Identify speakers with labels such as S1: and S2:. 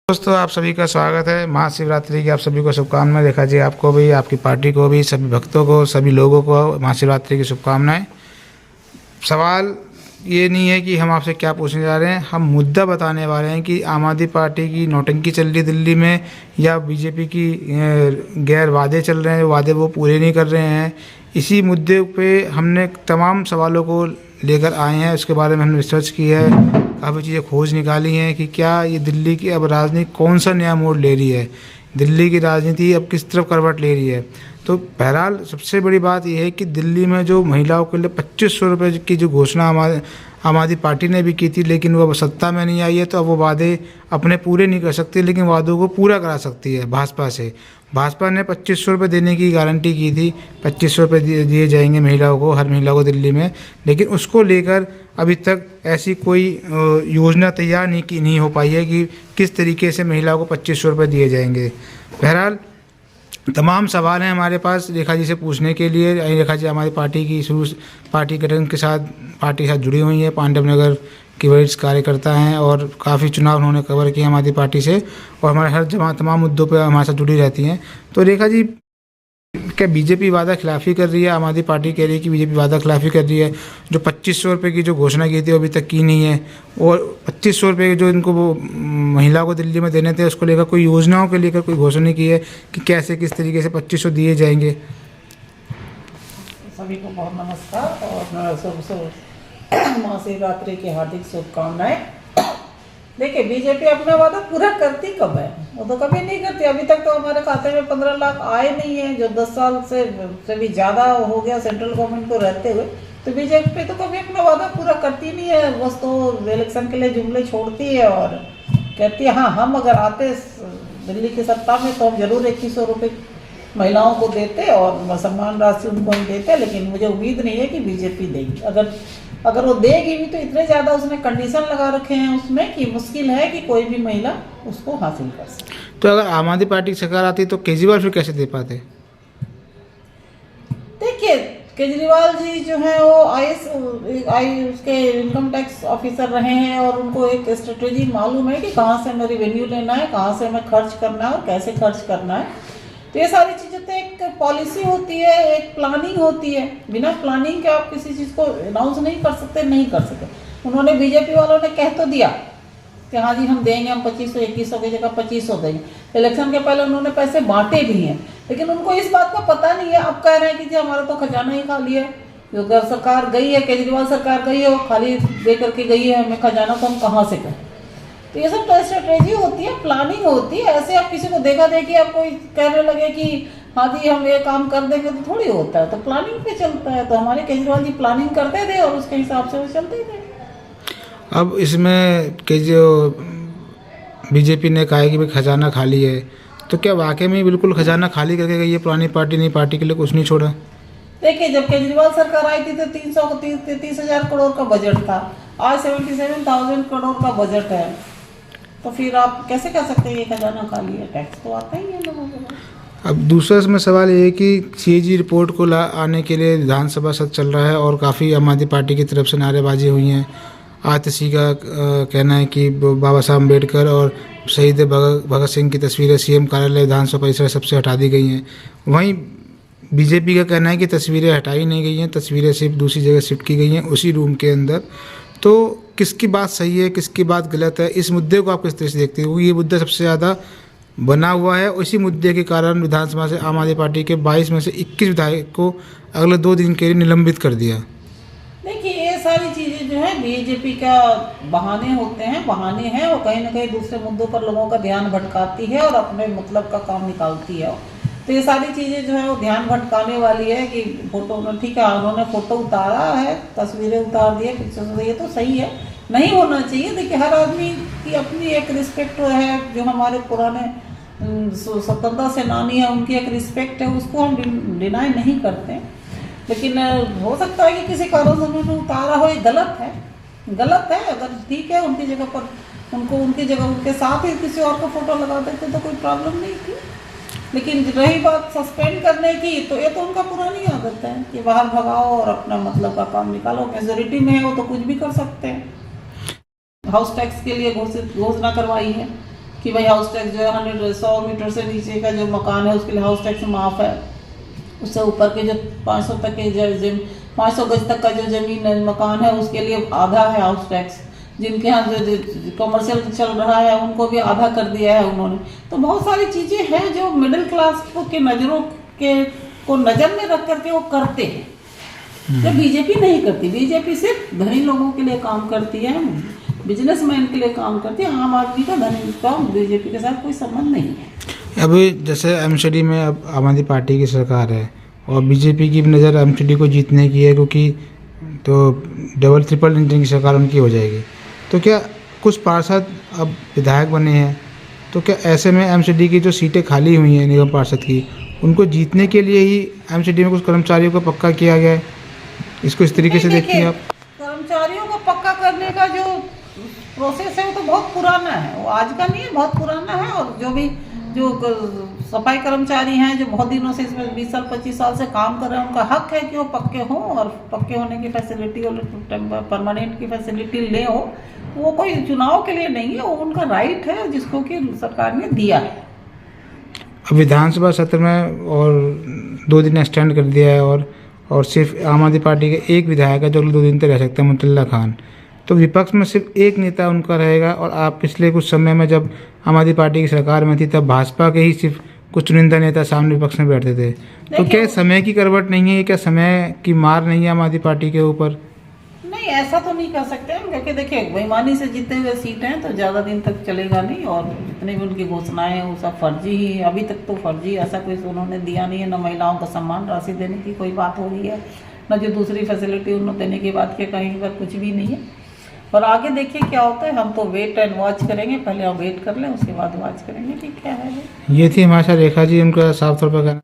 S1: दोस्तों, आप सभी का स्वागत है। महाशिवरात्रि की आप सभी को शुभकामनाएं। रेखा जी, आपको भी, आपकी पार्टी को भी, सभी भक्तों को, सभी लोगों को महाशिवरात्रि की शुभकामनाएं। सवाल ये नहीं है कि हम आपसे क्या पूछने जा रहे हैं, हम मुद्दा बताने वाले हैं कि आम आदमी पार्टी की नौटंकी चल रही दिल्ली में या बीजेपी की गैर वादे चल रहे हैं, वादे वो पूरे नहीं कर रहे हैं। इसी मुद्दे पे हमने तमाम सवालों को लेकर आए हैं। उसके बारे में हमने रिसर्च की है, काफ़ी चीज़ें खोज निकाली हैं कि क्या ये दिल्ली की अब राजनीति कौन सा नया मोड़ ले रही है, दिल्ली की राजनीति अब किस तरफ करवट ले रही है। तो बहरहाल सबसे बड़ी बात यह है कि दिल्ली में जो महिलाओं के लिए 2500 रुपये की जो घोषणा आम आदमी पार्टी ने भी की थी, लेकिन वो अब सत्ता में नहीं आई है, तो अब वो वादे अपने पूरे नहीं कर सकती, लेकिन वादों को पूरा करा सकती है भाजपा से। भाजपा ने 2500 रुपये देने की गारंटी की थी, 2500 रुपये दिए जाएंगे महिलाओं को, हर महिला को दिल्ली में, लेकिन उसको लेकर अभी तक ऐसी कोई योजना तैयार नहीं हो पाई है कि किस तरीके से महिलाओं को 2500 रुपये दिए जाएंगे। बहरहाल तमाम सवाल हैं हमारे पास रेखा जी से पूछने के लिए। रेखा जी हमारी पार्टी की शुरू पार्टी गठन के साथ जुड़ी हुई हैं, पांडव नगर की वरिष्ठ कार्यकर्ता हैं और काफ़ी चुनाव उन्होंने कवर किए हमारी पार्टी से, और हमारे हर तमाम मुद्दों पर हमारे साथ जुड़ी रहती हैं। तो रेखा जी, क्या बीजेपी वादा खिलाफ़ी कर रही है? आम आदमी पार्टी कह रही है कि बीजेपी वादा खिलाफ़ी कर रही है। जो 2500 रुपये की जो घोषणा की थी वो अभी तक की नहीं है, और 2500 रुपये जो इनको वो महिला को दिल्ली में देने थे, उसको लेकर कोई योजनाओं के लेकर कोई घोषणा नहीं की है कि कैसे किस तरीके से 2500 दिए जाएंगे।
S2: सभी को बहुत नमस्कार और महाशिवरात्रि की हार्दिक शुभकामनाएं। देखिए, बीजेपी अपना वादा पूरा करती कब है? वो तो कभी नहीं करती। अभी तक तो हमारे खाते में 15 लाख आए नहीं है, जो 10 साल से भी ज़्यादा हो गया सेंट्रल गवर्नमेंट को रहते हुए। तो बीजेपी तो कभी अपना वादा पूरा करती नहीं है, बस तो इलेक्शन के लिए जुमले छोड़ती है और कहती है हाँ, हम अगर आते दिल्ली की सत्ता में तो हम जरूर 2100 रुपये महिलाओं को देते और सम्मान राशि उनको हम देते, लेकिन मुझे उम्मीद नहीं है कि बीजेपी देगी। अगर वो देगी भी तो इतने ज़्यादा उसने कंडीशन लगा रखे हैं उसमें कि मुश्किल है कि कोई भी महिला उसको हासिल कर सके।
S1: तो अगर आम आदमी पार्टी की सरकार आती तो केजरीवाल फिर कैसे दे पाते?
S2: देखिए, केजरीवाल जी जो है वो उसके इनकम टैक्स ऑफिसर रहे हैं और उनको एक स्ट्रेटेजी मालूम है कि कहाँ से हमें रेवेन्यू लेना है, कहाँ से हमें खर्च करना है और कैसे खर्च करना है। तो ये सारी चीज़ें तो एक पॉलिसी होती है, एक प्लानिंग होती है। बिना प्लानिंग के आप किसी चीज़ को अनाउंस नहीं कर सकते। उन्होंने बीजेपी वालों ने कह तो दिया कि हाँ जी हम देंगे, हम 2500 2100 की जगह 2500 देंगे। इलेक्शन के पहले उन्होंने पैसे बांटे भी हैं, लेकिन उनको इस बात का पता नहीं है। अब कह रहे हैं कि जी हमारा तो खजाना ही खाली है, जो सरकार गई है, केजरीवाल सरकार गई है, वो खाली दे करके गई है हमें खजाना, तो हम कहाँ से करें? तो ये सब तो स्ट्रेटेजी होती है, प्लानिंग होती है। ऐसे आप किसी को देखा देखी आप कोई कहने लगे कि हाँ जी हम ये काम कर देंगे, तो थोड़ी होता है, तो प्लानिंग पे चलता है। तो हमारे केजरीवाल जी प्लानिंग करते थे और उसके हिसाब से वो चलते थे।
S1: अब इसमें कि जो बीजेपी ने कहा है कि भाई खजाना खाली है, तो क्या वाकई में बिल्कुल खजाना खाली करके गई है पुरानी पार्टी? नहीं, पार्टी के लिए कुछ नहीं छोड़ा।
S2: देखिए, जब केजरीवाल सरकार आई थी तो 330,000 करोड़ का बजट था, आज 77,000 करोड़ का बजट है। तो फिर आप कैसे कह सकते हैं ये खजाना खाली है? टैक्स तो आता ही है लोगों को।
S1: अब दूसरा इसमें सवाल ये है कि सीएजी रिपोर्ट को आने के लिए विधानसभा सत्र चल रहा है और काफ़ी आम आदमी पार्टी की तरफ से नारेबाजी हुई हैं। आतिशी का कहना है कि बाबा साहब अम्बेडकर और शहीद भगत सिंह की तस्वीरें सीएम कार्यालय विधानसभा परिसर सबसे हटा दी गई हैं। वहीं बीजेपी का कहना है कि तस्वीरें हटाई नहीं गई हैं, तस्वीरें सिर्फ दूसरी जगह शिफ्ट की गई हैं उसी रूम के अंदर। तो किसकी बात सही है, किसकी बात गलत है? इस मुद्दे को आप किस तरह से देखते हो? ये मुद्दा सबसे ज़्यादा बना हुआ है, उसी मुद्दे के कारण विधानसभा से आम आदमी पार्टी के 22 में से 21 विधायक को अगले 2 दिन के लिए निलंबित कर दिया।
S2: देखिए, ये सारी चीज़ें जो है बीजेपी का बहाने होते हैं, बहाने हैं, और कहीं ना कहीं दूसरे मुद्दों पर लोगों का ध्यान भटकाती है और अपने मतलब का काम निकालती है। तो ये सारी चीज़ें जो है वो ध्यान भटकाने वाली है कि फोटो, ठीक है उन्होंने फ़ोटो उतारा है, तस्वीरें उतार दी है, पिक्चर, ये तो सही है, नहीं होना चाहिए। देखिए, हर आदमी की अपनी एक रिस्पेक्ट है, जो हमारे पुराने स्वतंत्रता सेनानी है उनकी एक रिस्पेक्ट है, उसको हम डिनाई नहीं करते। लेकिन हो सकता है कि किसी कारण से उन्होंने उतारा हो, ये गलत है। अगर ठीक है उनकी जगह पर उनकी जगह उनके साथ ही किसी और को फोटो लगा देते तो कोई प्रॉब्लम नहीं थी। लेकिन रही बात सस्पेंड करने की, तो ये तो उनका पुरानी आदत है कि बाहर भगाओ और अपना मतलब का काम निकालो। मेजोरिटी में है वो तो कुछ भी कर सकते हैं। हाउस टैक्स के लिए घोषणा करवाई है, कि भाई हाउस टैक्स जो है 100 मीटर से नीचे का जो मकान है उसके लिए हाउस टैक्स माफ़ है, उससे ऊपर के जो 500 तक के 500 गज तक का जो जमीन मकान है उसके लिए आधा है हाउस टैक्स, जिनके यहाँ जो कमर्शियल चल रहा है उनको भी आधा कर दिया है उन्होंने। तो बहुत सारी चीज़ें हैं जो मिडिल क्लास के नज़रों को नज़र में रख करके वो करते हैं, जो बीजेपी नहीं करती। बीजेपी सिर्फ धनी लोगों के लिए काम करती है, बिजनेसमैन के लिए काम करती है। आम आदमी का धनी का बीजेपी के साथ कोई संबंध नहीं है।
S1: अभी जैसे एमसीडी में अब आम आदमी पार्टी की सरकार है और बीजेपी की भी नज़र एमसीडी को जीतने की है, क्योंकि तो डबल ट्रिपल इंजन की सरकार उनकी हो जाएगी। तो क्या कुछ पार्षद अब विधायक बने हैं, तो क्या ऐसे में एमसीडी की जो सीटें खाली हुई हैं निगम पार्षद की, उनको जीतने के लिए ही एमसीडी में कुछ कर्मचारियों को पक्का किया गया है? इसको इस तरीके से देखिए आप।
S2: कर्मचारियों को पक्का करने का जो प्रोसेस है वो तो बहुत पुराना है, वो आज का नहीं है, बहुत पुराना है। और जो सफाई कर्मचारी हैं जो बहुत दिनों से इसमें 20 साल 25 साल से काम कर रहे हैं, उनका हक है कि वो पक्के हों और पक्के होने की फैसिलिटी और परमानेंट की फैसिलिटी ले हो। वो कोई चुनाव के लिए नहीं है, वो उनका राइट है जिसको कि सरकार ने दिया है।
S1: अब विधानसभा सत्र में और 2 दिन एक्सटेंड कर दिया है और सिर्फ आम आदमी पार्टी के एक विधायक है जो 2 दिन तक रह सकते हैं, मुतल्ला खान। तो विपक्ष में सिर्फ एक नेता उनका रहेगा। और आप पिछले कुछ समय में जब आम आदमी पार्टी की सरकार में थी तब भाजपा के ही सिर्फ कुछ चुनिंदा नेता सामने विपक्ष में बैठते थे। तो क्या समय की करवट नहीं है, क्या समय की मार नहीं है आम आदमी पार्टी के ऊपर?
S2: नहीं, ऐसा तो नहीं कह सकते हम, क्योंकि देखिए बेईमानी से जीते हुए सीट हैं तो ज़्यादा दिन तक चलेगा नहीं। और जितने भी उनकी घोषणाएं हैं वो सब फर्जी ही है, अभी तक तो फर्जी, ऐसा कोई उन्होंने दिया नहीं है। न महिलाओं को सम्मान राशि देने की कोई बात हो रही है, न जो दूसरी फैसिलिटी उन्होंने देने की बात की, कहीं पर कुछ भी नहीं है। और आगे देखिए क्या होता है, हम तो वेट एंड वॉच करेंगे। पहले हम वेट कर लें, उसके बाद वॉच करेंगे कि क्या है।
S1: ये थी हमारे साथ रेखा जी, उनका साफ तौर पर कहना।